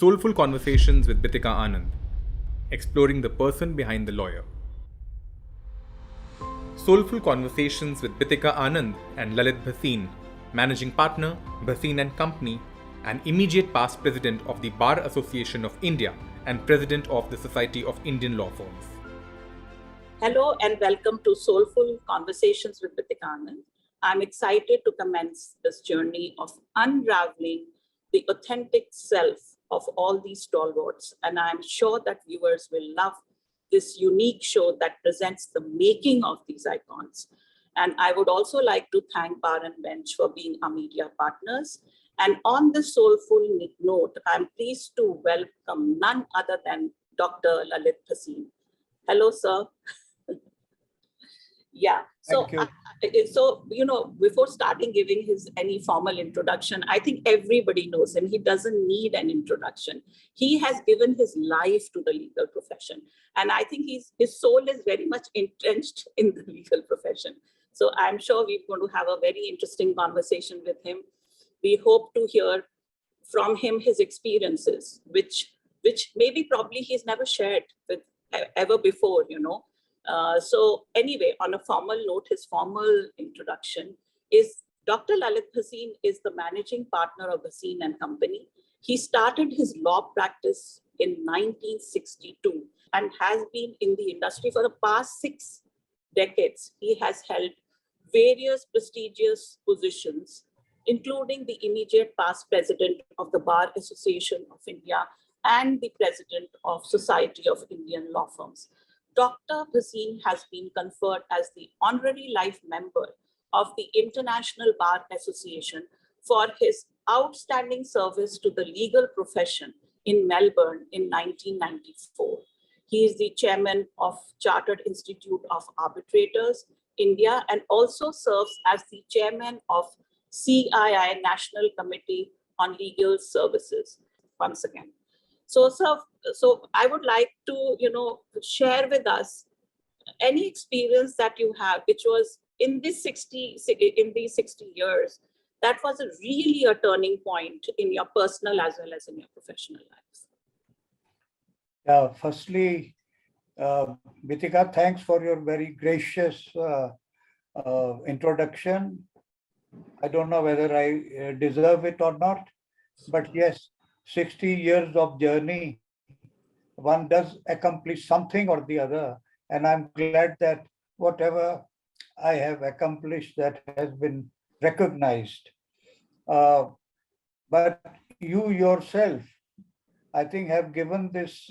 Soulful Conversations with Bithika Anand, exploring the person behind the lawyer. Soulful Conversations with Bithika Anand and Lalit Bhasin, Managing Partner, Bhasin and Company, and immediate past President of the Bar Association of India and President of the Society of Indian Law Firms. Hello and welcome to Soulful Conversations with Bithika Anand. I'm excited to commence this journey of unraveling the authentic self of all these stalwarts, and I'm sure that viewers will love this unique show that presents the making of these icons. And I would also like to thank Bar and Bench for being our media partners. And on this soulful note, I'm pleased to welcome none other than Dr. Lalit Bhasin. Hello, sir. Yeah. So, before starting giving his any formal introduction, I think everybody knows him. He doesn't need an introduction. He has given his life to the legal profession. And I think his soul is very much entrenched in the legal profession. So I'm sure we're going to have a very interesting conversation with him. We hope to hear from him his experiences, which maybe probably he's never shared with ever before, So anyway, on a formal note, his formal introduction is Dr. Lalit Bhasin is the managing partner of Bhasin and Company. He started his law practice in 1962 and has been in the industry for the past 6 decades. He has held various prestigious positions, including the immediate past president of the Bar Association of India and the president of Society of Indian Law Firms. Dr. Bhasin has been conferred as the honorary life member of the International Bar Association for his outstanding service to the legal profession in Melbourne in 1994. He is the chairman of Chartered Institute of Arbitrators, India, and also serves as the chairman of CII National Committee on Legal Services. Once again. So I would like to, share with us any experience that you have, which was in these 60 years, that was really a turning point in your personal as well as in your professional life. Firstly, Bithika, thanks for your very gracious introduction. I don't know whether I deserve it or not, but yes, 60 years of journey, one does accomplish something or the other. And I'm glad that whatever I have accomplished, that has been recognized. But you yourself, I think, have given this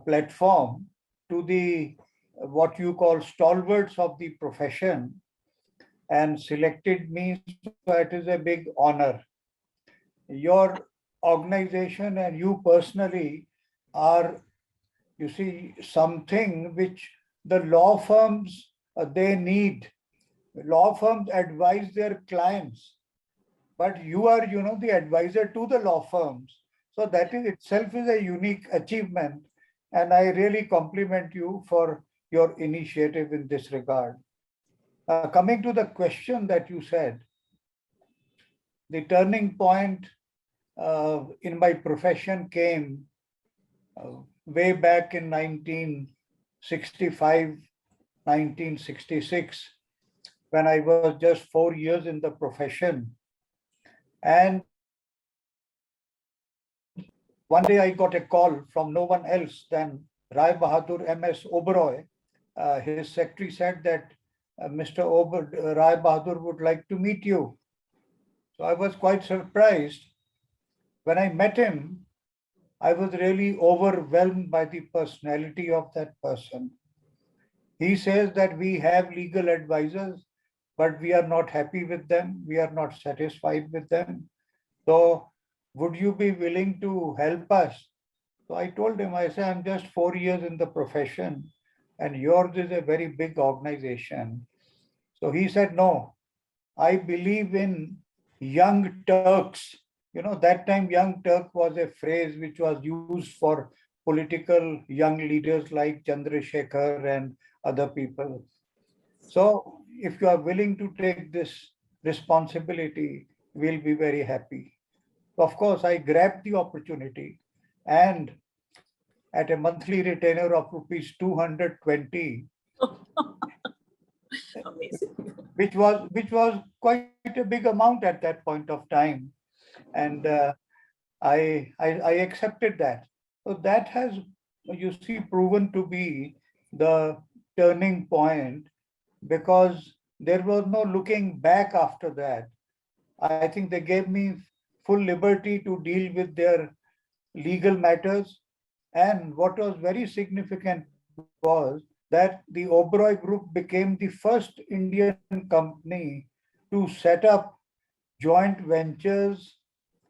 platform to the what you call stalwarts of the profession and selected me, so it is a big honor. Your organization and you personally are, you see, something which the law firms, they need. Law firms advise their clients, but you are, the advisor to the law firms. So that is itself is a unique achievement. And I really compliment you for your initiative in this regard. Coming to the question that you said, the turning point in my profession came way back in 1965, 1966, when I was just 4 years in the profession. And one day I got a call from no one else than Rai Bahadur M.S. Oberoi. His secretary said that Mr. Rai Bahadur would like to meet you. So I was quite surprised. When I met him, I was really overwhelmed by the personality of that person. He says that we have legal advisors, but we are not happy with them. We are not satisfied with them. So would you be willing to help us? So I told him, I said, I'm just 4 years in the profession and yours is a very big organization. So he said, no, I believe in young Turks. That time young Turk was a phrase which was used for political young leaders like Chandrasekhar and other people. So if you are willing to take this responsibility, we'll be very happy. Of course, I grabbed the opportunity, and at a monthly retainer of rupees 220, Amazing. which was quite a big amount at that point of time, and I accepted that. So that has, you see, proven to be the turning point, because there was no looking back after that. I think they gave me full liberty to deal with their legal matters. And what was very significant was that the Oberoi Group became the first Indian company to set up joint ventures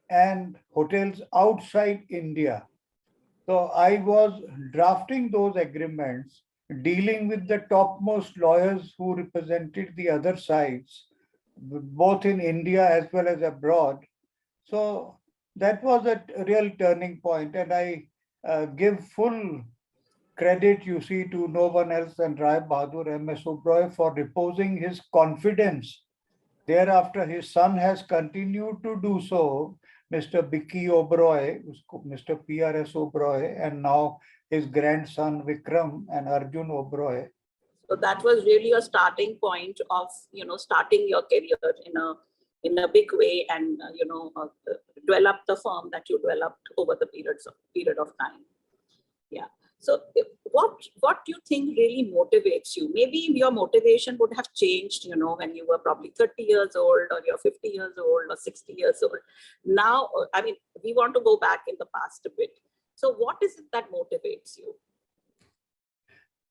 and hotels outside India. So I was drafting those agreements, dealing with the topmost lawyers who represented the other sides, both in India as well as abroad. So that was a real turning point, and I give full credit, you see, to no one else than Rai Bahadur M.S. Oberoi for reposing his confidence. Thereafter, his son has continued to do so, Mr. Bicky Oberoi, Mr. PRS Oberoi, and now his grandson Vikram and Arjun Oberoi. So that was really a starting point of, starting your career in a big way, and develop the firm that you developed over the period of time. Yeah. So what do you think really motivates you? Maybe your motivation would have changed, when you were probably 30 years old, or you're 50 years old, or 60 years old. Now, I mean, we want to go back in the past a bit. So what is it that motivates you?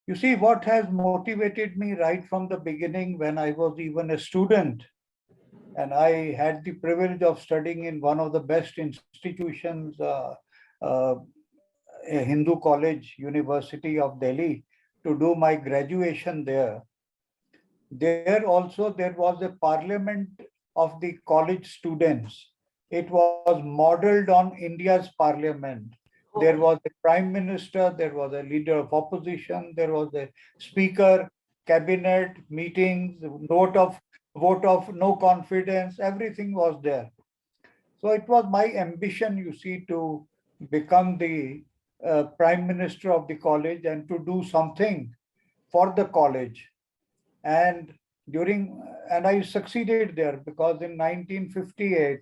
You see, what has motivated me right from the beginning, when I was even a student, and I had the privilege of studying in one of the best institutions, a Hindu college, University of Delhi, to do my graduation there. There also there was a parliament of the college students. It was modeled on India's parliament. There was a prime minister, there was a leader of opposition, there was a speaker, cabinet, meetings, vote of no confidence, everything was there. So it was my ambition, you see, to become the prime minister of the college and to do something for the college. And I succeeded there, because in 1958,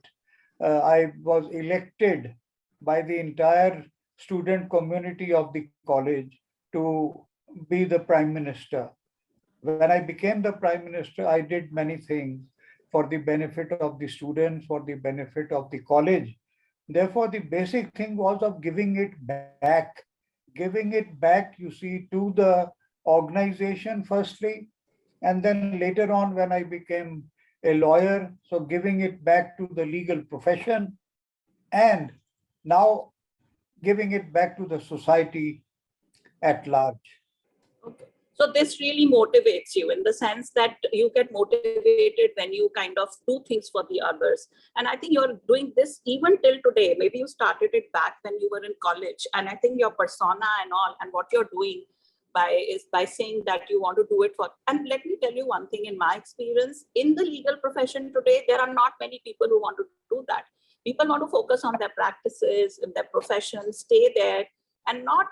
I was elected by the entire student community of the college to be the prime minister. When I became the prime minister, I did many things for the benefit of the students, for the benefit of the college. Therefore, the basic thing was of giving it back, you see, to the organization firstly, and then later on when I became a lawyer, so giving it back to the legal profession, and now giving it back to the society at large. Okay. So this really motivates you, in the sense that you get motivated when you kind of do things for the others. And I think you're doing this even till today. Maybe you started it back when you were in college. And I think your persona and all, and what you're doing by saying that you want to do it for. And let me tell you one thing, in my experience, in the legal profession today, there are not many people who want to do that. People want to focus on their practices, in their profession, stay there, and not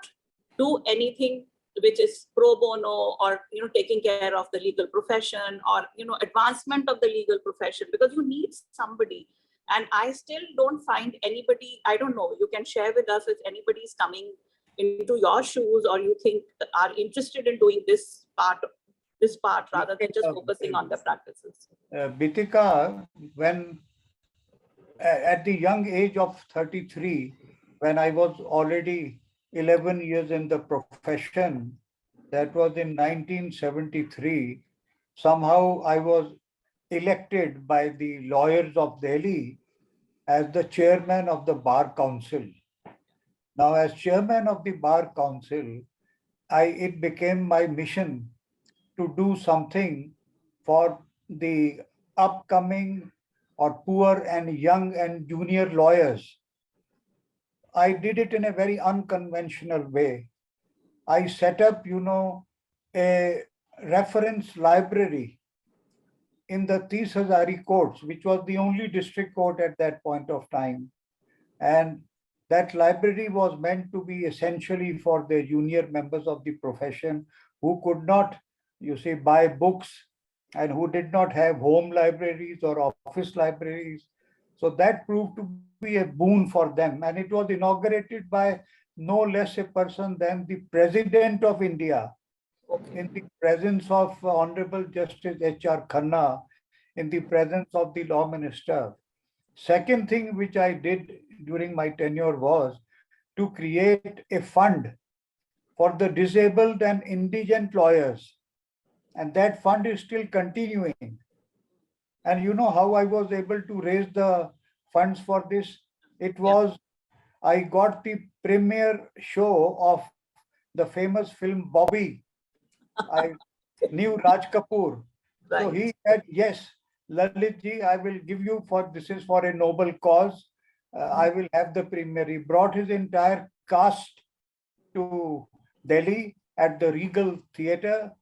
do anything which is pro bono, or taking care of the legal profession, or advancement of the legal profession, because you need somebody. And I still don't find anybody. I don't know, you can share with us if anybody is coming into your shoes, or you think are interested in doing this part rather than just focusing on the practices. Bithika, when at the young age of 33, when I was already 11 years in the profession, that was in 1973, somehow I was elected by the lawyers of Delhi as the chairman of the Bar Council. Now, as chairman of the Bar Council, it became my mission to do something for the upcoming or poor and young and junior lawyers. I did it in a very unconventional way. I set up, a reference library in the 30 Hazari courts, which was the only district court at that point of time. And that library was meant to be essentially for the junior members of the profession who could not, you see, buy books and who did not have home libraries or office libraries. So that proved to be a boon for them. And it was inaugurated by no less a person than the President of India Okay. in the presence of Honorable Justice H.R. Khanna, in the presence of the law minister. Second thing which I did during my tenure was to create a fund for the disabled and indigent lawyers. And that fund is still continuing. And you know how I was able to raise the funds for this? It Yeah. was, I got the premiere show of the famous film Bobby. I knew Raj Kapoor. So Right. he said, yes, Lalit ji, I will give you for, this is for a noble cause. I will have the premiere. He brought his entire cast to Delhi at the Regal Theatre,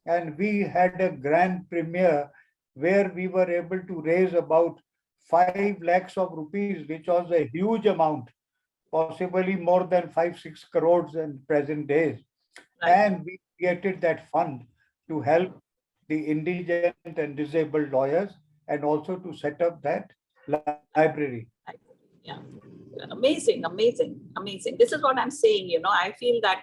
and we had a grand premiere where we were able to raise about 5 lakhs of rupees, which was a huge amount, possibly more than 5-6 crores in present days. Right. And we created that fund to help the indigent and disabled lawyers and also to set up that library. Right. Yeah. Amazing, amazing, amazing. This is what I'm saying. I feel that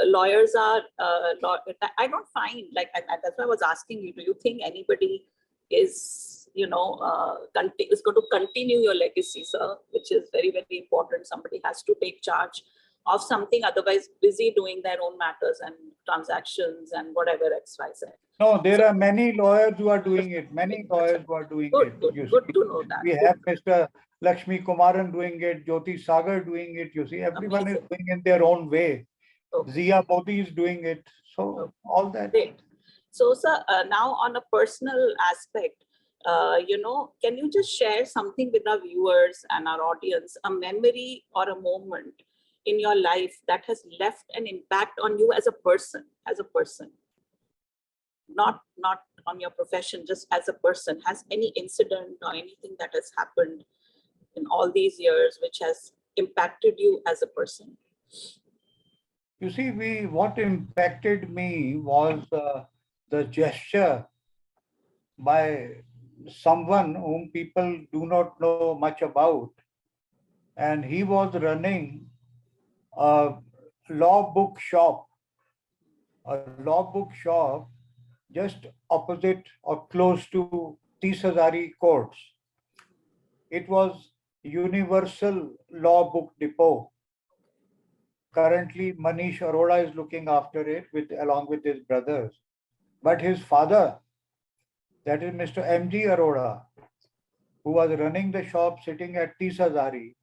lawyers are. I don't find like that's why I was asking you. Do you think anybody is is going to continue your legacy, sir? Which is very very important. Somebody has to take charge of something. Otherwise, busy doing their own matters and transactions and whatever X Y Z. No, there So are many lawyers who are doing it, many lawyers who are doing good, it. good, You good see, to know that. we Good, have Mr. Lakshmi Kumaran doing it, Jyoti Sagar doing it. You see, everyone is amazing. doing in their own way. Okay. Zia Modi is doing it. So Okay. all that. Great. So, sir, now on a personal aspect, can you just share something with our viewers and our audience, a memory or a moment in your life that has left an impact on you as a person, not on your profession, just as a person? Has any incident or anything that has happened in all these years which has impacted you as a person? You see, what impacted me was the gesture by someone whom people do not know much about, and he was running a law book shop, just opposite or close to Tisazari courts. It was Universal Law Book Depot. Currently, Manish Arora is looking after it along with his brothers. But his father, that is Mr. M.G. Arora, who was running the shop sitting at Tisazari,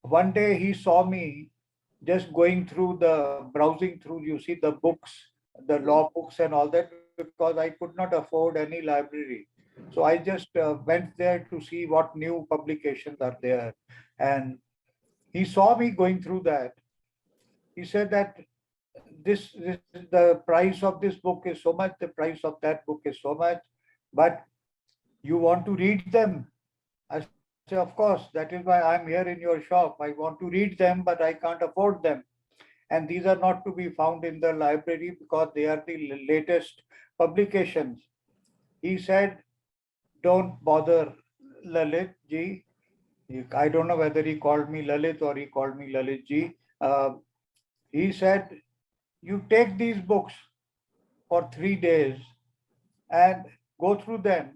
one day he saw me just going through browsing through, you see, the books, the law books and all that, because I could not afford any library. So I just went there to see what new publications are there. And he saw me going through that. He said that the price of this book is so much, the price of that book is so much, but you want to read them? I say, of course, that is why I'm here in your shop. I want to read them, but I can't afford them. And these are not to be found in the library because they are the latest publications. He said, don't bother, Lalit ji. I don't know whether he called me Lalit or he called me Lalit ji. He said, you take these books for 3 days and go through them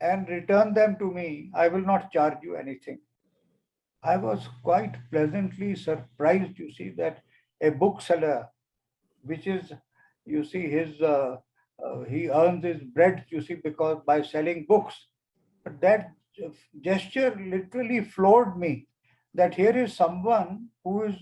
and return them to me. I will not charge you anything. I was quite pleasantly surprised, you see, that a bookseller, which is, you see, he earns his bread, you see, because by selling books. But that gesture literally floored me, that here is someone who is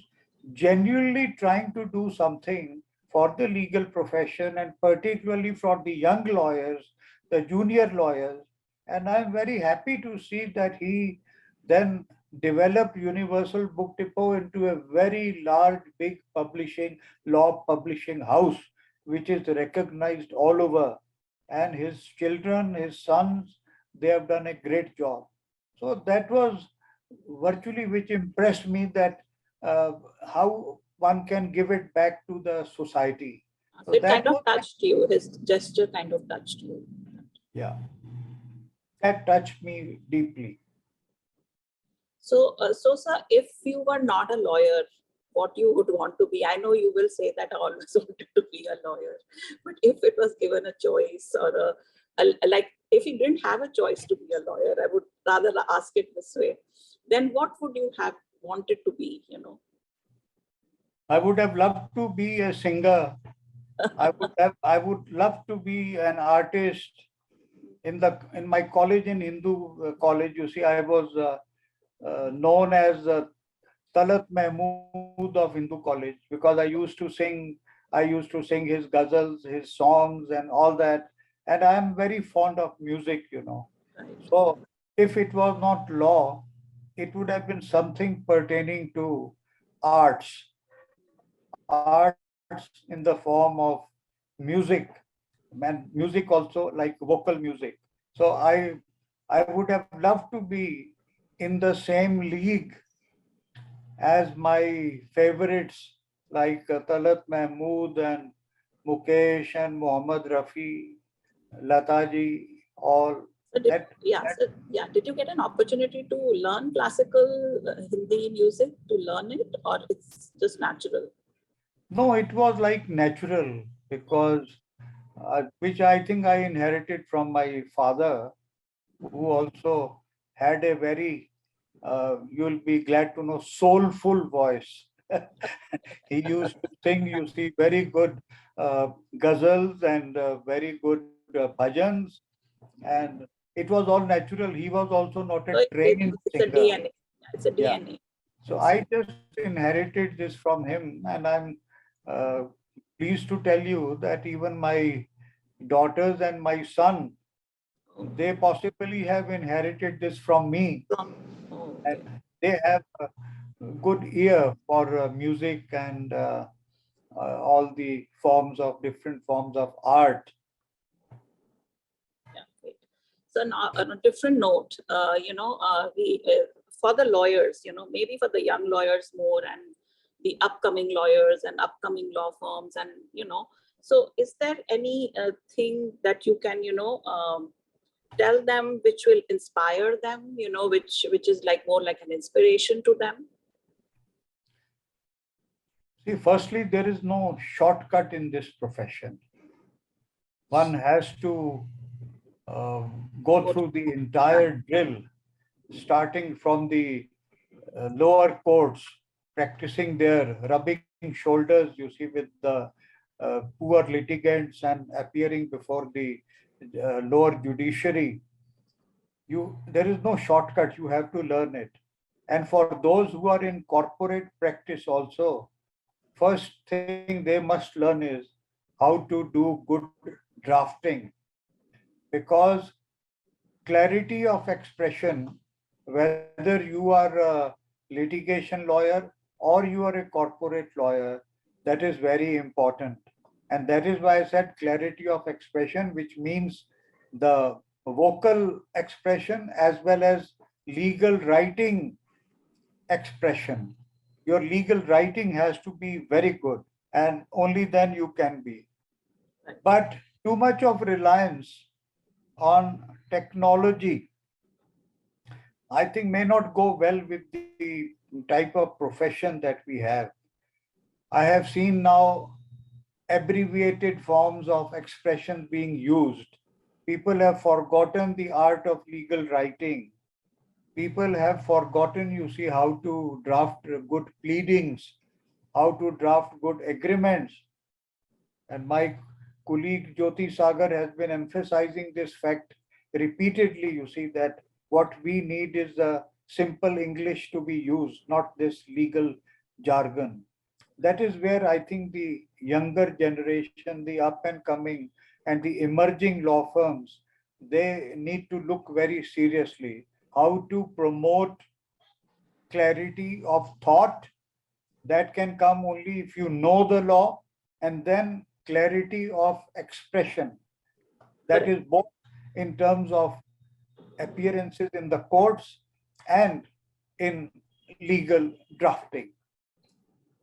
genuinely trying to do something for the legal profession and particularly for the young lawyers, the junior lawyers. And I'm very happy to see that he then developed Universal Book Depot into a very large, big law publishing house, which is recognized all over. And his children, his sons, they have done a great job. So that was virtually which impressed me, that uh, how one can give it back to the society. So So it that kind of was, touched you. His gesture kind of touched you. yeah, that touched me deeply. So, sir, if you were not a lawyer, what you would want to be? I know you will say that I always wanted to be a lawyer, but if it was given a choice, or like if you didn't have a choice to be a lawyer, I would rather ask it this way. Then what would you have wanted to be? I would have loved to be a singer. I would love to be an artist. In my college, in Hindu college, you see, I was known as Talat Mahmood of Hindu College, because I used to sing his ghazals, his songs, and all that. And I am very fond of music, you know. Right. So if it was not law, it would have been something pertaining to arts, arts in the form of music, and music also like vocal music. So I would have loved to be in the same league as my favorites like Talat Mahmood and Mukesh and Mohammad Rafi, Lataji, all So that. yeah, That so yeah, did you get an opportunity to learn classical Hindi music, to learn it, or it's just natural? no, it was like natural, because which I think I inherited from my father, who also had a very, you'll be glad to know, soulful voice. He used to sing, you see, very good ghazals and very good bhajans, and it was all natural. He was also not a So trained it's a singer. DNA. It's a Yeah. DNA. So I just inherited this from him, and I'm uh, pleased to tell you that even my daughters and my son, they possibly have inherited this from me, From oh, and okay. they have a good ear for music and all the forms of different forms of art. Yeah, great. So now on a different note, we for the lawyers, maybe for the young lawyers more, and the upcoming lawyers and upcoming law firms, and so is there any thing that you can tell them which will inspire them, which is like more like an inspiration to them? See, firstly, there is no shortcut in this profession. One has to uh, go What- through the entire drill, starting from the lower courts, practicing there, rubbing shoulders, you see, with the poor litigants and appearing before the lower judiciary. There is no shortcut. You have to learn it. And for those who are in corporate practice also, first thing they must learn is how to do good drafting, because clarity of expression, whether you are a litigation lawyer or you are a corporate lawyer, that is very important. And that is why I said clarity of expression, which means the vocal expression as well as legal writing expression. Your legal writing has to be very good, and only then you can be. But too much of reliance on technology, I think, may not go well with the type of profession that we have. I have seen now abbreviated forms of expression being used. People have forgotten the art of legal writing. People have forgotten, you see, how to draft good pleadings, how to draft good agreements. And my colleague Jyoti Sagar has been emphasizing this fact repeatedly. You see, that what we need is a simple English to be used, not this legal jargon. That is where I think the younger generation, the up and coming and the emerging law firms, they need to look very seriously how to promote clarity of thought. That can come only if you know the law, and then clarity of expression. That Correct. is both in terms of appearances in the courts and in legal drafting.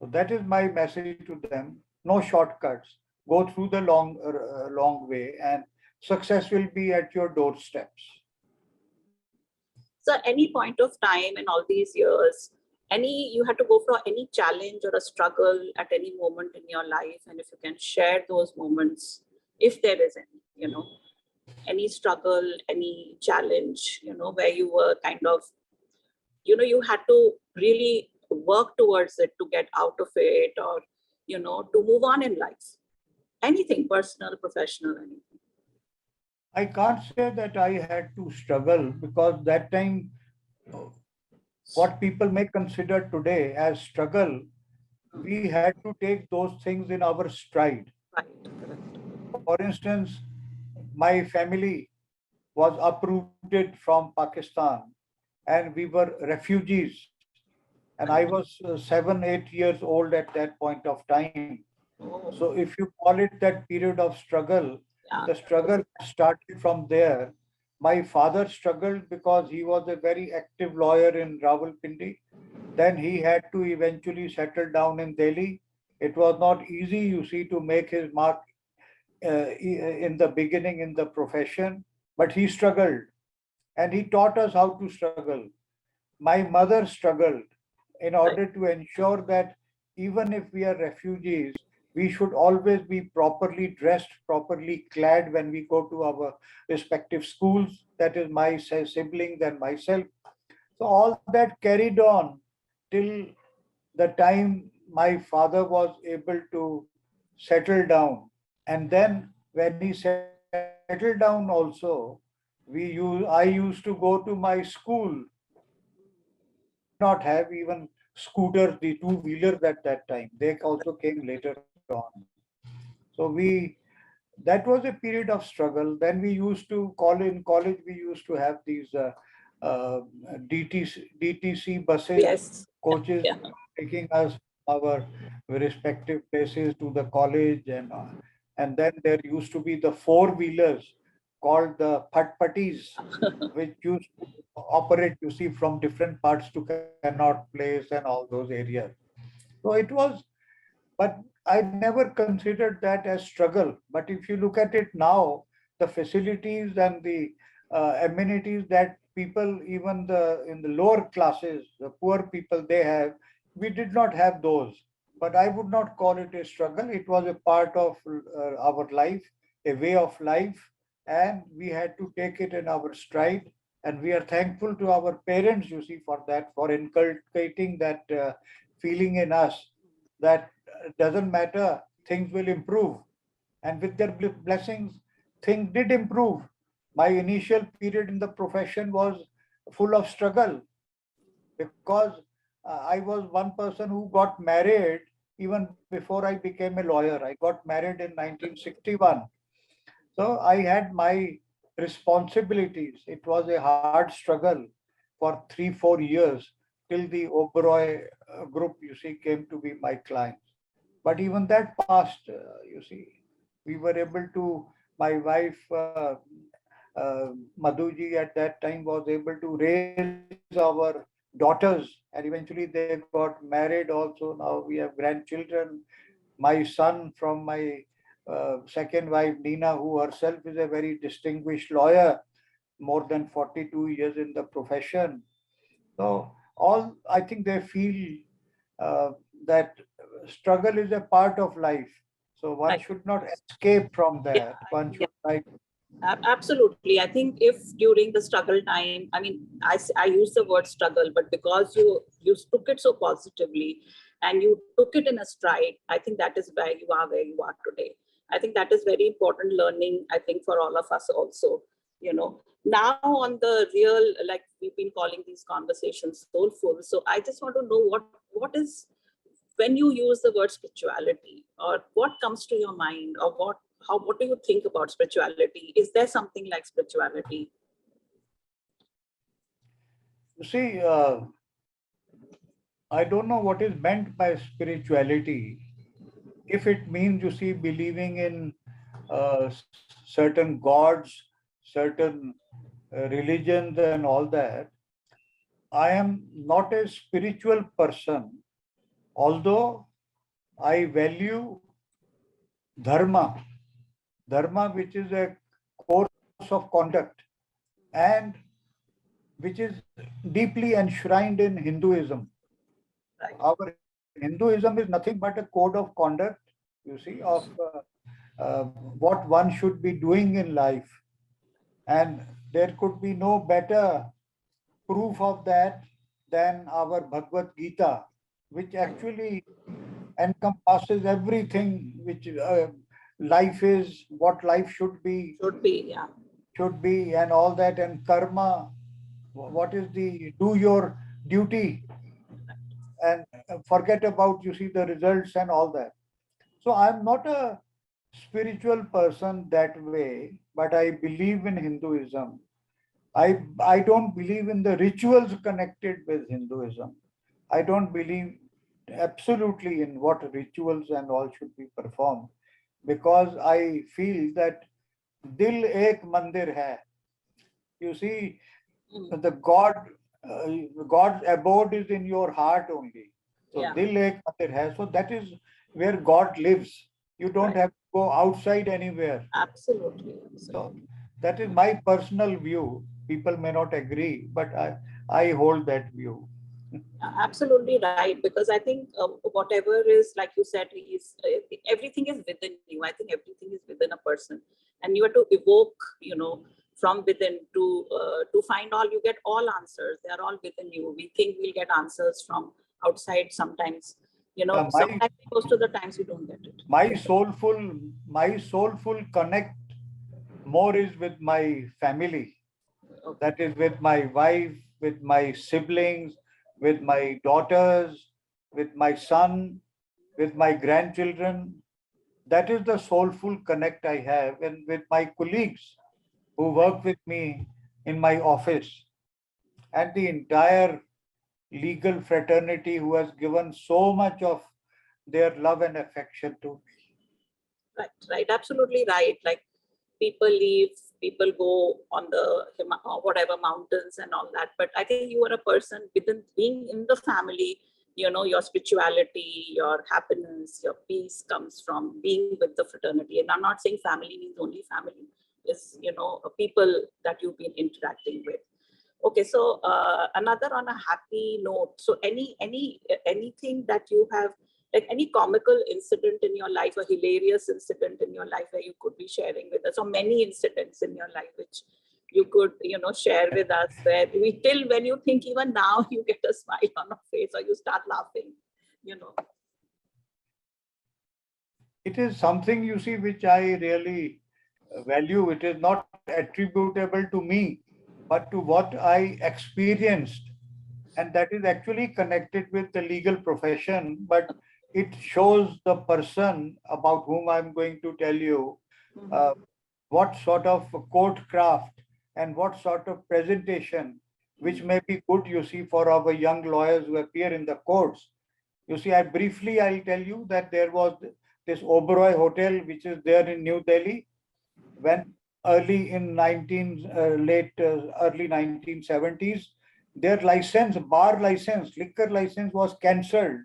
So that is my message to them. No shortcuts. Go through the long way, and success will be at your doorsteps. So any point of time in all these years, you had to go for any challenge or a struggle at any moment in your life, and if you can share those moments, if there is any, any struggle, any challenge, where you were kind of, you had to really work towards it to get out of it, or, to move on in life. Anything, personal, professional, anything. I can't say that I had to struggle, because that time, what people may consider today as struggle, we had to take those things in our stride. Right, correct. For instance, my family was uprooted from Pakistan, and we were refugees. And I was 7, 8 years old at that point of time. Oh, So if you call it that period of struggle, yeah. the struggle started from there. My father struggled because he was a very active lawyer in Rawalpindi. Then he had to eventually settle down in Delhi. It was not easy, you see, to make his mark in the beginning in the profession, but he struggled, and he taught us how to struggle. My mother struggled in Right. order to ensure that even if we are refugees, we should always be properly dressed, properly clad when we go to our respective schools. That is my siblings and myself. So all that carried on till the time my father was able to settle down. And then when he settled down also, I used to go to my school. Did not have even scooters, the two-wheelers at that time. They also came later on. So that was a period of struggle. Then we used to call in college, we used to have these uh, DTC buses, Yes. coaches Yeah. taking us our respective places to the college, and then there used to be the four-wheelers called the patpatis, which used to operate, you see, from different parts to Connaught Place and all those areas. So it was, but I never considered that as struggle. But if you look at it now, the facilities and the amenities that people, even the in the lower classes, the poor people, they have, we did not have those. But I would not call it a struggle. It was a part of our life, a way of life, and we had to take it in our stride. And we are thankful to our parents, you see, for that, for inculcating that feeling in us that doesn't matter, things will improve. And with their blessings, things did improve. My initial period in the profession was full of struggle, because I was one person who got married even before I became a lawyer. I got married in 1961. So I had my responsibilities. It was a hard struggle for 3, 4 years till the Oberoi group, you see, came to be my client. But even that passed, you see, we were able to, my wife, Madhuji at that time was able to raise our daughters, and eventually they got married also. Now we have grandchildren. My son from my second wife, Nina, who herself is a very distinguished lawyer, more than 42 years in the profession. So all, I think they feel uh, that struggle is a part of life. So one Right. should not escape from Yeah. that. One Yeah. should try. Absolutely. I think if during the struggle time, I mean, I use the word struggle, but because you took it so positively and you took it in a stride, I think that is where you are today. I think that is very important learning, I think, for all of us also. Now on the real, like we've been calling these conversations soulful. So I just want to know what is, when you use the word spirituality, or what comes to your mind, or what do you think about spirituality? Is there something like spirituality? You see, I don't know what is meant by spirituality. If it means, you see, believing in certain gods, certain religions, and all that, I am not a spiritual person, although I value dharma, dharma which is a course of conduct and which is deeply enshrined in Hinduism. Right. Our Hinduism is nothing but a code of conduct, you see, of what one should be doing in life. And there could be no better proof of that than our Bhagavad Gita, which actually encompasses everything which life is, what life should be, and all that, and karma, what is the do your duty and forget about, you see, the results and all that. So I'm not a spiritual person that way, but I believe in Hinduism. I don't believe in the rituals connected with Hinduism. I don't believe absolutely in what rituals and all should be performed, because I feel that dil ek mandir hai. You see, Mm. the God's abode is in your heart only. So Yeah. dil ek mandir hai. So that is where God lives. You don't Right. have to go outside anywhere. Absolutely. So Absolutely. that is my personal view. People may not agree, but I hold that view. Absolutely right, because I think whatever is, like you said, is everything is within you. I think everything is within a person, and you have to evoke, from within to find all. You get all answers; they are all within you. We think we'll get answers from outside sometimes. Uh, my Sometimes most of the times we don't get it. my soulful my soulful connect more is with my family. Okay. That is with my wife, with my siblings, with my daughters, with my son, with my grandchildren. That is the soulful connect I have, and with my colleagues who work with me in my office, and the entire legal fraternity who has given so much of their love and affection to me. Right, absolutely right. Like people leave, people go on the whatever mountains and all that. But I think you are a person within being in the family. Your spirituality, your happiness, your peace comes from being with the fraternity. And I'm not saying family means only family. Is people that you've been interacting with. Okay, so another on a happy note. So anything that you have, like any comical incident in your life, a hilarious incident in your life where you could be sharing with us, or many incidents in your life which you could share with us, where we till when you think even now you get a smile on your face or you start laughing, you know. It is something, you see, which I really value. It is not attributable to me, but to what I experienced. And that is actually connected with the legal profession, but it shows the person about whom I'm going to tell you uh, Mhm. what sort of court craft and what sort of presentation, which may be good, you see, for our young lawyers who appear in the courts. You see, I'll tell you that there was this Oberoi Hotel, which is there in New Delhi, when early in early 1970s, their license, bar license, liquor license was cancelled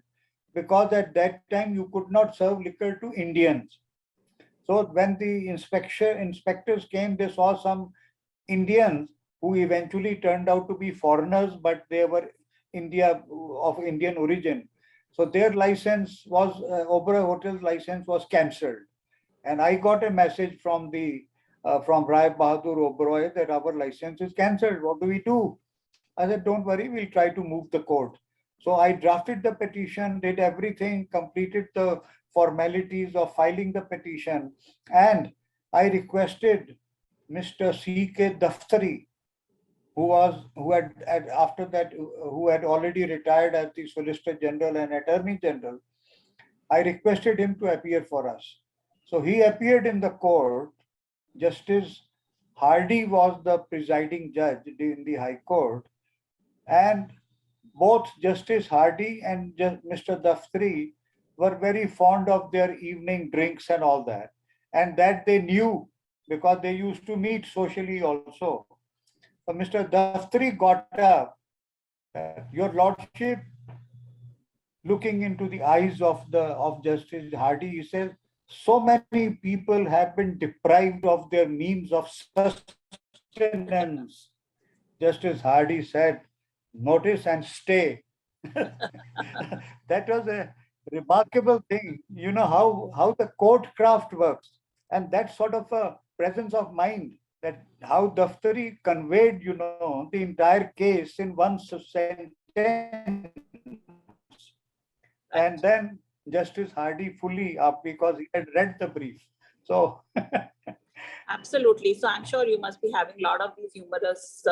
because at that time you could not serve liquor to Indians. So when the inspectors came, they saw some Indians who eventually turned out to be foreigners, but they were of Indian origin. So their license was Oberoi Hotel's license was cancelled, and I got a message from the from Rai Bahadur Oberoi that our license is cancelled. What do we do? I said, don't worry, we'll try to move the court. So I drafted the petition, did everything, completed the formalities of filing the petition, and I requested Mr. C.K. Daftari, after that who had already retired as the Solicitor General and Attorney General. I requested him to appear for us. So he appeared in the court. Justice Hardy was the presiding judge in the High Court, and both Justice Hardy and Mr. Daftari were very fond of their evening drinks and all that. And that they knew because they used to meet socially also. So Mr. Daftari got up Your Lordship, looking into the eyes of Justice Hardy, he says, so many people have been deprived of their means of sustenance. Justice Hardy said, notice and stay. That was a remarkable thing. You know how the court craft works, and that sort of a presence of mind, that how Daftari conveyed, the entire case in one sentence, and then Justice Hardy fully up because he had read the brief. So Absolutely. So I'm sure you must be having a lot of these humorous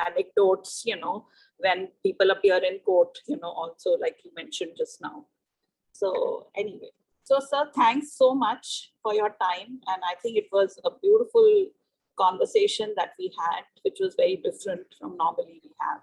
anecdotes, when people appear in court, also like you mentioned just now. So anyway, so sir, thanks so much for your time. And I think it was a beautiful conversation that we had, which was very different from normally we have.